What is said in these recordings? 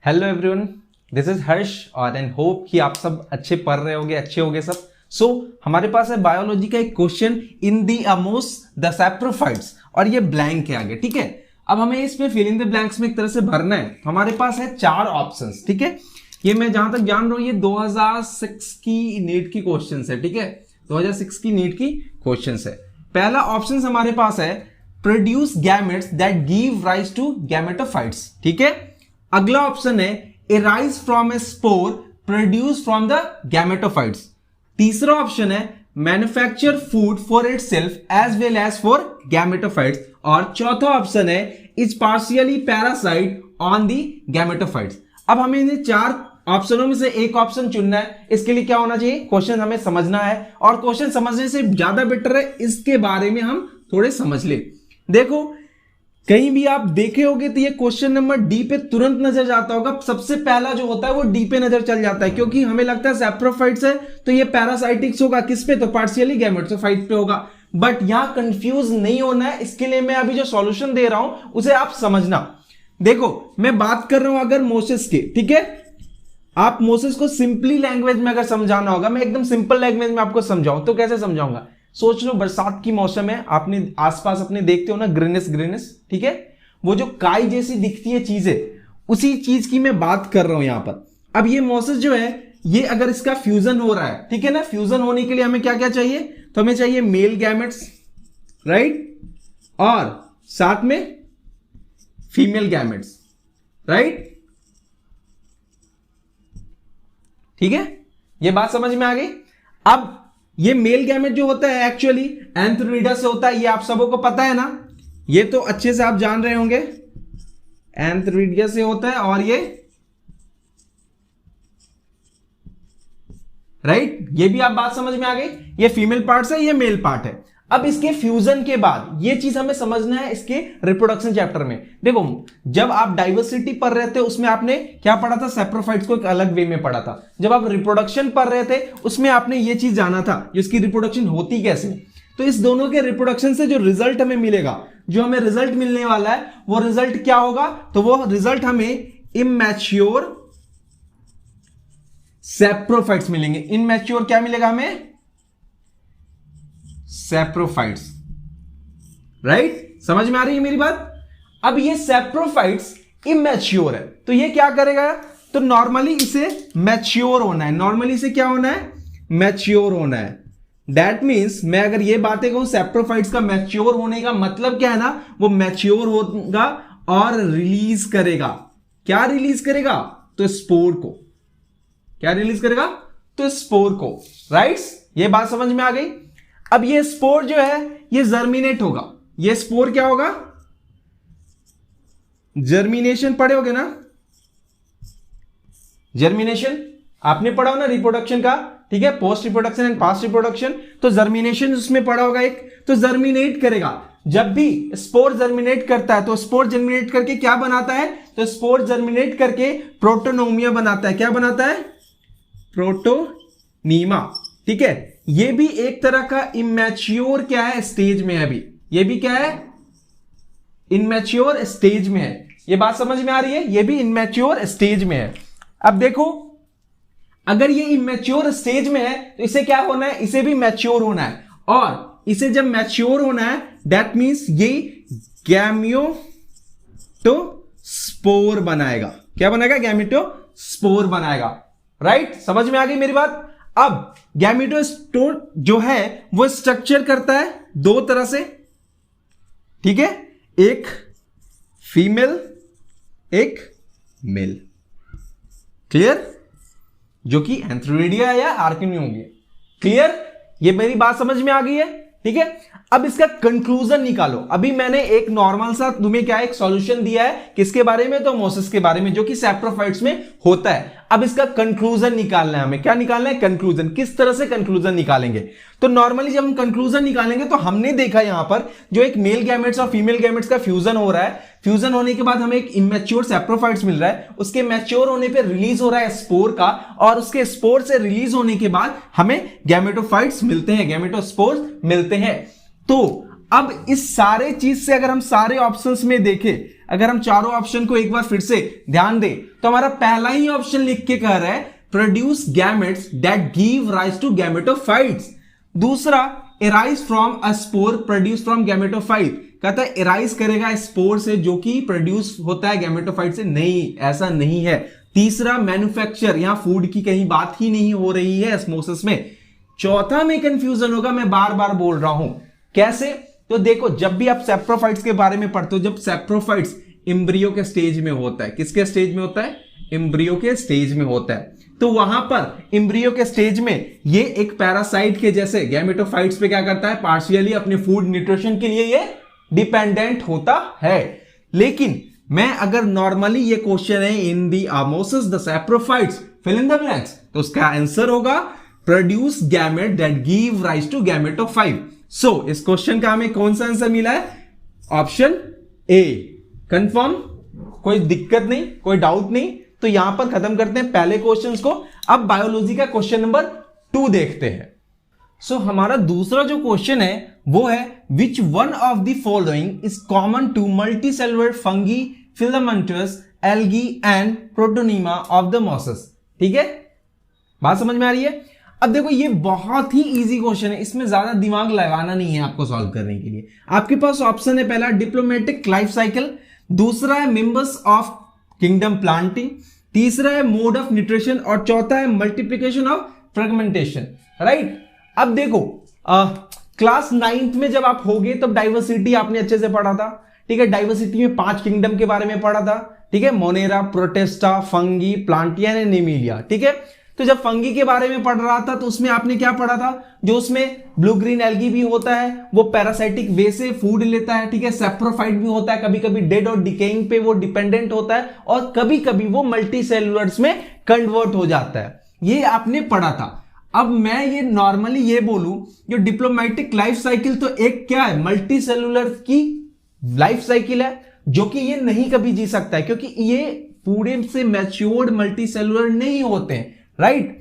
Hello everyone, this is हर्ष और and hope कि आप सब अच्छे पढ़ रहे होंगे, अच्छे होंगे सब। सो हमारे पास है बायोलॉजी का एक question in the Amos the saprophytes और ये ब्लैंक है आगे, ठीक है। अब हमें इसमें फिल इन द ब्लैंक्स में एक तरह से भरना है। हमारे पास है 4 ऑप्शंस, ठीक है। ये मैं जहां तक जान रहा हूं ये 2006 की नीट की क्वेश्चन है, ठीक है। 2006 की नीट की क्वेश्चन है। पहला ऑप्शन हमारे पास है produce gametes that give rise to gametophytes, ठीक है। अगला ऑप्शन है arise from a spore produced from the gametophytes। तीसरा ऑप्शन है manufacture food for itself as well as for gametophytes। और चौथा ऑप्शन है is partially parasite on the gametophytes। अब हमें इन 4 ऑप्शनों में से एक ऑप्शन चुनना है। इसके लिए क्या होना चाहिए, क्वेश्चन हमें समझना है और क्वेश्चन समझने से ज्यादा बेटर है इसके बारे में हम थोड़े समझ ले। देखो कहीं भी आप देखे होगे तो ये क्वेश्चन नंबर डी पे तुरंत नजर जाता होगा। सबसे पहला जो होता है वो डी पे नजर चल जाता है, क्योंकि हमें लगता है सैप्रोफाइट्स है तो ये पैरासाइटिक्स होगा, किस पे, तो पार्शियली गैमेटोफाइट पे होगा। बट यहां कंफ्यूज नहीं होना है, इसके लिए मैं अभी जो सॉल्यूशन दे रहा हूं उसे आप समझना। देखो मैं बात कर रहा हूं अगर मोसेस के, ठीक है। आप मोसेस को सिंपली लैंग्वेज में अगर समझाना होगा, मैं एकदम सिंपल लैंग्वेज में आपको समझाऊं तो कैसे समझाऊंगा। सोच लो बरसात की मौसम है, आपने आसपास अपने देखते हो ना ग्रीनिस, ठीक है। वो जो काई जैसी दिखती है चीजें, उसी चीज की मैं बात कर रहा हूं यहां पर। अब ये मोसेस जो है ये अगर इसका फ्यूजन हो रहा है, ठीक है ना। फ्यूजन होने के लिए हमें क्या क्या चाहिए, तो हमें चाहिए मेल गैमेट्स, राइट, और साथ में फीमेल गैमेट्स, राइट, ठीक है। ये बात समझ में आ गई। अब ये मेल गैमेट जो होता है एक्चुअली एंथ्रीडा से होता है, ये आप सबों को पता है ना, ये तो अच्छे से आप जान रहे होंगे। एंथ्रीडिया से होता है और ये राइट, ये भी आप बात समझ में आ गई। ये फीमेल पार्ट है, ये मेल पार्ट है। अब इसके फ्यूजन के बाद ये चीज हमें समझना है इसके रिप्रोडक्शन चैप्टर में। देखो जब आप डाइवर्सिटी पढ़ रहे थे उसमें आपने क्या पढ़ा था, सैप्रोफाइट्स को एक अलग वे में पढ़ा था। जब आप रिप्रोडक्शन पढ़ रहे थे उसमें आपने ये चीज जाना था इसकी रिप्रोडक्शन होती कैसे। तो इस दोनों के रिप्रोडक्शन से जो रिजल्ट हमें मिलेगा, जो हमें रिजल्ट मिलने वाला है वो रिजल्ट क्या होगा, तो वो रिजल्ट हमें इमैच्योर सैप्रोफाइट्स मिलेंगे। इमैच्योर क्या मिलेगा हमें, सैप्रोफाइट्स, राइट। समझ में आ रही है मेरी बात। अब ये सैप्रोफाइट्स इमैच्योर है तो ये क्या करेगा, तो नॉर्मली इसे मैच्योर होना है। नॉर्मली इसे क्या होना है, मैच्योर होना है। दैट मींस मैं अगर ये बातें कहूं सैप्रोफाइट्स का मैच्योर होने का मतलब क्या है ना, वो मैच्योर होगा और रिलीज करेगा। क्या रिलीज करेगा, तो स्पोर को। क्या रिलीज करेगा, तो स्पोर को, राइट। ये बात समझ में आ गई। अब ये स्पोर जो है ये जर्मिनेट होगा। ये स्पोर क्या होगा, जर्मिनेशन पढ़े होगे ना, जर्मिनेशन आपने पढ़ा हो ना रिप्रोडक्शन का, ठीक है, post reproduction and past reproduction. तो जर्मिनेशन उसमें पढ़ा होगा एक, तो जर्मिनेट करेगा। जब भी स्पोर जर्मिनेट करता है तो स्पोर जर्मिनेट करके क्या बनाता है, तो स्पोर जर्मिनेट करके प्रोटोनोमिया बनाता है। क्या बनाता है, प्रोटोनीमा, ठीक है। ये भी एक तरह का इमैच्योर क्या है, स्टेज में है अभी। ये भी क्या है, इमैच्योर स्टेज में है। ये बात समझ में आ रही है, ये भी इमैच्योर स्टेज में है। अब देखो अगर ये इमैच्योर स्टेज में है तो इसे क्या होना है, इसे भी मैच्योर होना है। और इसे जब मैच्योर होना है दैट मींस ये गैमेटोस्पोर बनाएगा। क्या बनाएगा, गैमेटोस्पोर बनाएगा, राइट। समझ में आ गई मेरी बात। अब गैमेटोस्पोर जो है वो स्ट्रक्चर करता है 2 तरह से, ठीक है, एक फीमेल एक मेल, क्लियर, जो कि एंथ्रीडिया या आर्किनी होंगे। क्लियर, ये मेरी बात समझ में आ गई है, ठीक है। अब इसका कंक्लूजन निकालो। अभी मैंने एक नॉर्मल सा तुम्हें क्या एक सॉल्यूशन दिया है, किसके बारे में, तो मोसेस के बारे में, जो कि सैप्रोफाइट्स में होता है। अब इसका कंक्लूजन निकालना है हमें। क्या निकालना है, कंक्लूजन। किस तरह से कंक्लूजन निकालेंगे, तो नॉर्मली जब हम कंक्लूजन निकालेंगे तो हमने देखा यहां पर जो एक मेल गैमेट्स और फीमेल गैमेट्स का फ्यूजन हो रहा है, फ्यूजन होने के बाद हमें एक इमैच्योर सैप्रोफाइट्स मिल रहा है। उसके मैच्योर होने पे रिलीज हो रहा है स्पोर का, और उसके स्पोर से रिलीज होने के बाद हमें गैमेटोफाइट्स मिलते हैं, गैमेटोस्पोर्स मिलते हैं। तो अब इस सारे चीज से अगर हम सारे ऑप्शंस में देखें, अगर हम चारों ऑप्शन को एक बार फिर से ध्यान दें, तो हमारा पहला ही ऑप्शन लिख के कह रहा है produce gametes that give rise to gametophytes. दूसरा arise from a spore produce from gametophyte, कहता है एराइज करेगा स्पोर से जो कि प्रोड्यूस होता है गैमेटोफाइट से। नहीं, ऐसा नहीं है। तीसरा मैन्युफैक्चर, यहां फूड की कहीं बात ही नहीं हो रही है एस्मोसिस में। चौथा में कंफ्यूजन होगा, मैं बार बार बोल रहा हूं। कैसे? तो देखो, जब भी आप सैप्रोफाइट्स के बारे में पढ़ते हो, जब सैप्रोफाइट्स एम्ब्रियो के स्टेज में होता है, किसके स्टेज में होता है? एम्ब्रियो के स्टेज में होता है, तो वहां पर एम्ब्रियो के स्टेज में ये एक पैरासाइट के जैसे गैमेटोफाइट्स पे क्या करता है? पार्शियली अपने फूड न्यूट्रिशन के लिए ये डिपेंडेंट होता है। लेकिन मैं अगर नॉर्मली ये क्वेश्चन है इन दी आमोसिस the saprophytes fill in the blanks, तो उसका आंसर होगा produce gamete that give rise to gametophyte. So इस क्वेश्चन का हमें कौन सा आंसर मिला है? Option A. कंफर्म? कोई दिक्कत नहीं, कोई डाउट नहीं। तो यहां पर खत्म करते हैं पहले क्वेश्चंस को। अब बायोलॉजी का क्वेश्चन नंबर 2 देखते हैं। सो हमारा दूसरा जो क्वेश्चन है वो है which one of the following is common to multicellular fungi, filamentous, algae and protonema of the mosses. ठीक है, बात समझ में आ रही है? अब देखो, ये बहुत ही इजी क्वेश्चन है, इसमें ज्यादा दिमाग लगाना नहीं है आपको सॉल्व करने के लिए। आपके पास ऑप्शन है, पहला डिप्लोमेटिक लाइफ साइकिल, दूसरा है मेंबर्स ऑफ किंगडम प्लांटिंग, तीसरा है मोड ऑफ न्यूट्रिशन और चौथा है मल्टीप्लिकेशन ऑफ फ्रेगमेंटेशन। राइट? अब देखो, क्लास 9th में जब आप होगे तब डाइवर्सिटी आपने अच्छे से पढ़ा था। ठीक है, डाइवर्सिटी में 5 किंगडम के बारे में पढ़ा था। ठीक है, मोनेरा, प्रोटेस्टा, फंगी, प्लांटियन एंड एनीमिलिया। ठीक है, तो जब फंगी के बारे में पढ़ रहा था तो उसमें आपने क्या पढ़ा था? जो उसमें ब्लू ग्रीन एल्गी भी होता है, वो पैरासाइटिक वे से फूड लेता है। ठीक है, सैप्रोफाइट भी होता है, कभी कभी डेड और डिकेइंग पे वो डिपेंडेंट होता है, और कभी कभी वो मल्टी सेलुलर्स में कन्वर्ट हो जाता है। ये आपने पढ़ा था। अब मैं ये नॉर्मली ये बोलूं, जो डिप्लोमेटिक लाइफ साइकिल तो एक क्या है? मल्टी सेलुलर की लाइफ साइकिल है, जो कि ये नहीं कभी जी सकता है, क्योंकि ये पूरे से मैच्योर्ड मल्टी सेलुलर नहीं होते हैं। राइट?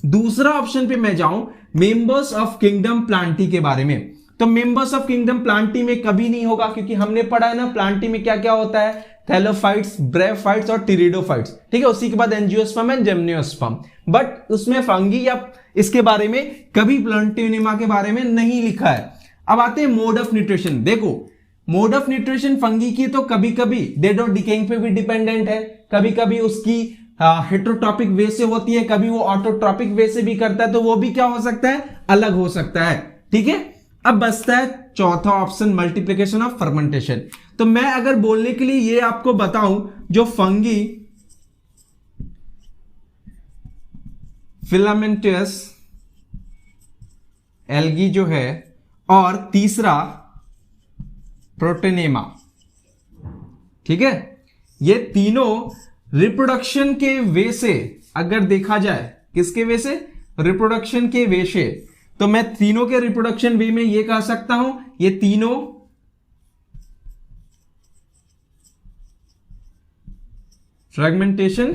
दूसरा ऑप्शन पे मैं जाऊं, मेंबर्स ऑफ किंगडम प्लांटी के बारे में, तो मेंबर्स ऑफ किंगडम प्लांटी में कभी नहीं होगा, क्योंकि हमने पढ़ा है ना प्लांटी में क्या क्या होता है? थैलोफाइट्स, ब्रेफाइट्स और टिरिडोफाइट्स। ठीक है, उसी के बाद एंजियोस्पर्म एंड जिम्नोस्पर्म। बट उसमें फंगी या इसके बारे में कभी प्लांटिनिमा के बारे में नहीं लिखा है। अब आते हैं मोड ऑफ न्यूट्रिशन। देखो, मोड ऑफ न्यूट्रिशन फंगी की तो कभी कभी डेड और डिकेइंग पे भी डिपेंडेंट है, कभी कभी उसकी हेट्रोट्रॉपिक वे से होती है, कभी वो ऑटोट्रॉपिक वे से भी करता है, तो वो भी क्या हो सकता है? अलग हो सकता है। ठीक है, अब बचता है चौथा ऑप्शन, मल्टीप्लिकेशन ऑफ फर्मेंटेशन। तो मैं अगर बोलने के लिए ये आपको बताऊं, जो फंगी, फिलामेंटस, एल्गी जो है, और तीसरा प्रोटोनेमा। ठीक है, ये तीनों रिप्रोडक्शन के वे से अगर देखा जाए, किसके वे से? रिप्रोडक्शन के वे से। तो मैं तीनों के रिप्रोडक्शन वे में ये कह सकता हूं, ये तीनों फ्रेगमेंटेशन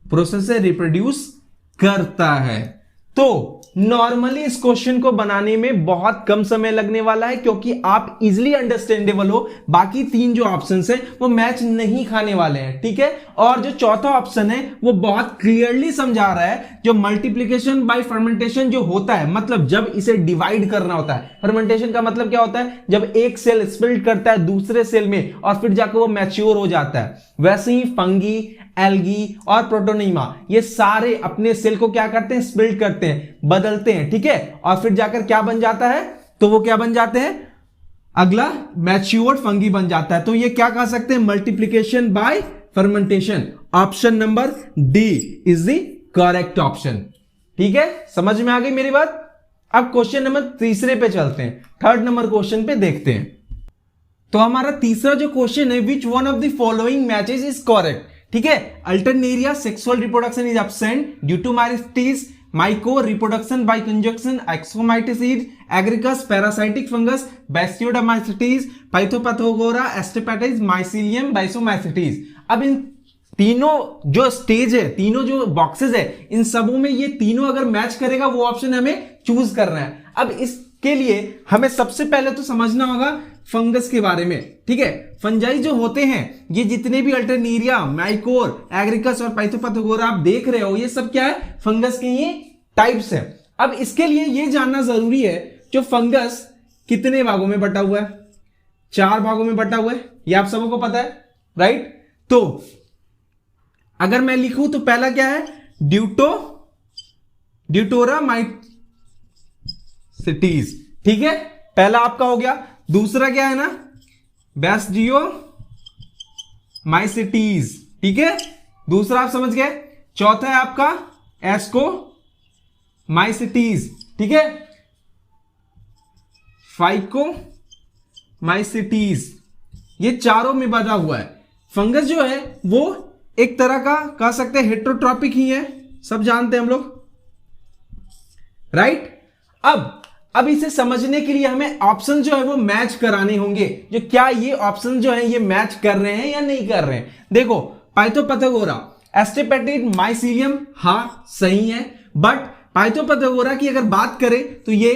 प्रोसेस से रिप्रोड्यूस करता है। तो नॉर्मली इस क्वेश्चन को बनाने में बहुत कम समय लगने वाला है, क्योंकि आप इजीली अंडरस्टैंडेबल हो। बाकी 3 जो ऑप्शंस हैं वो मैच नहीं खाने वाले हैं। ठीक है, और जो चौथा ऑप्शन है वो बहुत क्लियरली समझा रहा है, जो मल्टीप्लिकेशन बाय फर्मेंटेशन जो होता है, मतलब जब इसे डिवाइड करना होता है। फर्मेंटेशन का मतलब क्या होता है? जब एक सेल स्प्लिट करता है दूसरे सेल में और फिर जाकर वो मैच्योर हो जाता है। वैसे ही फंगी, एल्गी और प्रोटोनीमा ये सारे अपने सेल को क्या करते हैं? स्प्लिट करते हैं, बदलते हैं। ठीक है, और फिर जाकर क्या बन जाता है? तो वो क्या बन जाते हैं? अगला मैच्योर्ड फंगी बन जाता है। तो ये क्या कह सकते हैं? Multiplication bye fermentation. Option number D is the correct option. ठीक है, समझ में आ गई मेरी बात? अब क्वेश्चन नंबर तीसरे पे चलते हैं, 3rd नंबर क्वेश्चन पे देखते हैं। तो हमारा तीसरा जो क्वेश्चन है, which one of the following matches is correct. ठीक है, Alternaria sexual reproduction is absent due to माइस्टीज, माइको रिप्रोडक्शन बाय कंजक्शन, एक्सोमाइटिसिड, एग्रिकस, पैरासाइटिक फंगस, बैसियोडामाइसिटीज, पाइथोपैथोगोरा, एस्टेपेटाइज, माइसीलियम, बाइसोमाइसिटीज। अब इन तीनों जो स्टेज है, तीनों जो बॉक्सेस है, इन सबों में ये तीनों अगर मैच करेगा वो ऑप्शन हमें चूज करना है। अब इस के लिए हमें सबसे पहले तो समझना होगा फंगस के बारे में, ठीक है। फंजाई जो होते हैं, ये जितने भी अल्टरनेरिया, माइकोर, एग्रिकस और पाइथोपैथोगोरा आप देख रहे हो, ये सब क्या है, फंगस के ये टाइप्स है। अब इसके लिए ये जानना जरूरी है, जो फंगस कितने भागों में बटा हुआ है, 4 भागों में बटा हुआ है, ये आप सबको पता है, राइट। तो अगर मैं लिखूं तो पहला क्या है, ड्यूटोरामाइसीटीज, ठीक है, पहला आपका हो गया। दूसरा क्या है ना, बेस्डियोमाइसीटीज, ठीक है, दूसरा आप समझ गए। चौथा है आपका एस्कोमाइसीटीज, ठीक है, फाइकोमाइसीटीज, ये चारों में बटा हुआ है। फंगस जो है वो एक तरह का कह सकते हैं हेट्रोट्रॉपिक ही है, सब जानते हैं हम लोग, राइट। अब इसे समझने के लिए हमें ऑप्शन जो है वो मैच कराने होंगे, जो क्या ये ऑप्शन जो है ये मैच कर रहे हैं या नहीं कर रहे हैं। देखो पाइथोपैथोगोरा, एस्टेपेटिड, माइसीलियम, हाँ सही है, बट पाइथोपैथोगोरा की अगर बात करें तो ये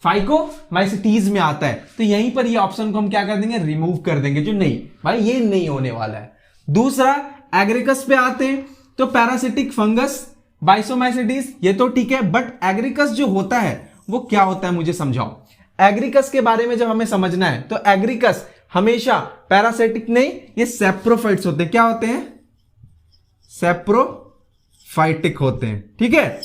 फाइकोमाइसीटीज में आता है, तो यहीं पर ये ऑप्शन को हम क्या कर देंगे, रिमूव कर देंगे, जो नहीं भाई ये नहीं होने वाला है। दूसरा एग्रिकस पे आते हैं, तो पैरासिटिक फंगस, बाइसोमाइसीटीज, ये तो ठीक है, बट एग्रिकस जो होता है वो क्या होता है मुझे समझाओ। एग्रिकस के बारे में जब हमें समझना है तो एग्रिकस हमेशा पैरासिटिक नहीं, ये सेप्रोफाइट्स होते हैं। क्या होते हैं, सेप्रोफाइटिक होते हैं, ठीक है।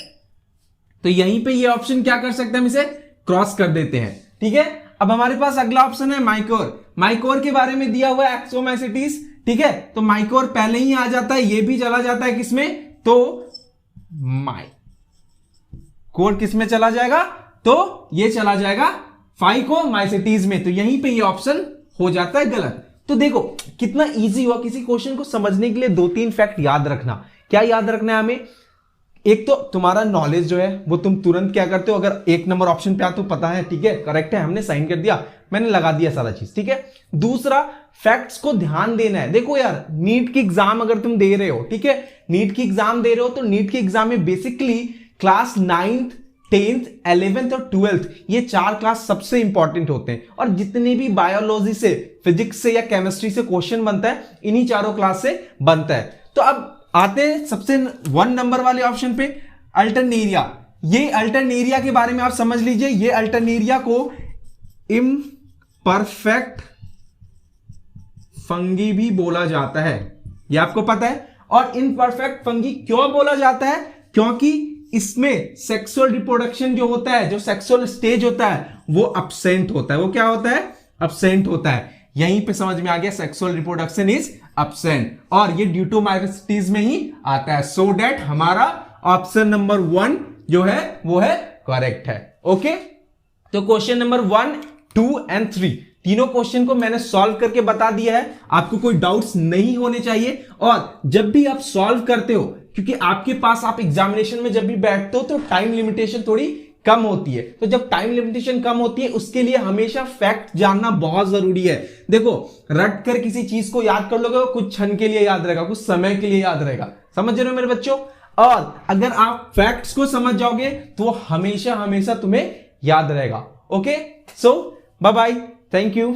तो यहीं पे ये ऑप्शन क्या कर सकते हैं, हम इसे क्रॉस कर देते हैं, ठीक है। अब हमारे पास अगला ऑप्शन है माइकोर। माइकोर के बारे में दिया हुआ है एक्सोमाइसीटीज, ठीक है, तो माइकोर पहले ही आ जाता है, ये भी चला जाता है किसमें, तो माइकोर किसमें चला जाएगा, तो ये चला जाएगा फाइकोमाइसीटीज में, तो यहीं पे ये ऑप्शन हो जाता है गलत। तो देखो कितना इजी हुआ, किसी क्वेश्चन को समझने के लिए 2-3 फैक्ट याद रखना। क्या याद रखना है हमें, एक तो तुम्हारा नॉलेज जो है वो तुम तुरंत क्या करते हो, अगर 1 नंबर ऑप्शन पे आ तो पता है, ठीक है, करेक्ट है, हमने साइन कर दिया, मैंने लगा दिया सारा चीज, ठीक है। दूसरा फैक्ट्स को ध्यान देना है। देखो यार, नीट की एग्जाम अगर तुम दे रहे हो, ठीक है, नीट की एग्जाम दे रहे हो, तो नीट की एग्जाम में basically class 9th 10th 11th और 12th ये 4 क्लास सबसे इंपॉर्टेंट होते हैं, और जितने भी बायोलॉजी से, फिजिक्स से या केमिस्ट्री से क्वेश्चन बनता है इन्हीं चारों क्लास से बनता है। तो अब आते हैं सबसे 1 नंबर वाले ऑप्शन पे, अल्टरनेरिया। ये अल्टरनेरिया के बारे में आप समझ लीजिए, ये अल्टरनेरिया को इम्परफेक्ट फंगी भी बोला जाता है, ये आपको पता है। और इम्परफेक्ट फंगी क्यों बोला जाता है, क्योंकि इसमें सेक्सुअल रिप्रोडक्शन जो होता है, जो सेक्सुअल स्टेज होता है वो अब्सेंट होता है। वो क्या होता है, अब्सेंट होता है। यहीं पे समझ में आ गया, सेक्सुअल रिप्रोडक्शन इज अब्सेंट, और ये ड्यूटोमाइसीटीज में ही आता है। सो दैट हमारा ऑप्शन नंबर 1 जो है वो है करेक्ट है। ओके, तो क्वेश्चन नंबर 1, 2 एंड 3 तीनों क्वेश्चन को मैंने सॉल्व करके बता दिया है, आपको कोई डाउट्स नहीं होने चाहिए। और जब भी आप सॉल्व करते हो, क्योंकि आपके पास आप एग्जामिनेशन में जब भी बैठते हो तो टाइम लिमिटेशन थोड़ी कम होती है, तो जब टाइम लिमिटेशन कम होती है उसके लिए हमेशा फैक्ट जानना बहुत जरूरी है। देखो रट कर किसी चीज को याद कर लोगे, कुछ क्षण के लिए याद रहेगा, कुछ समय के लिए याद रहेगा, समझ रहे हो मेरे बच्चों। और अगर आप फैक्ट्स को समझ जाओगे तो हमेशा हमेशा तुम्हें याद रहेगा। Okay, so bye bye, thank you.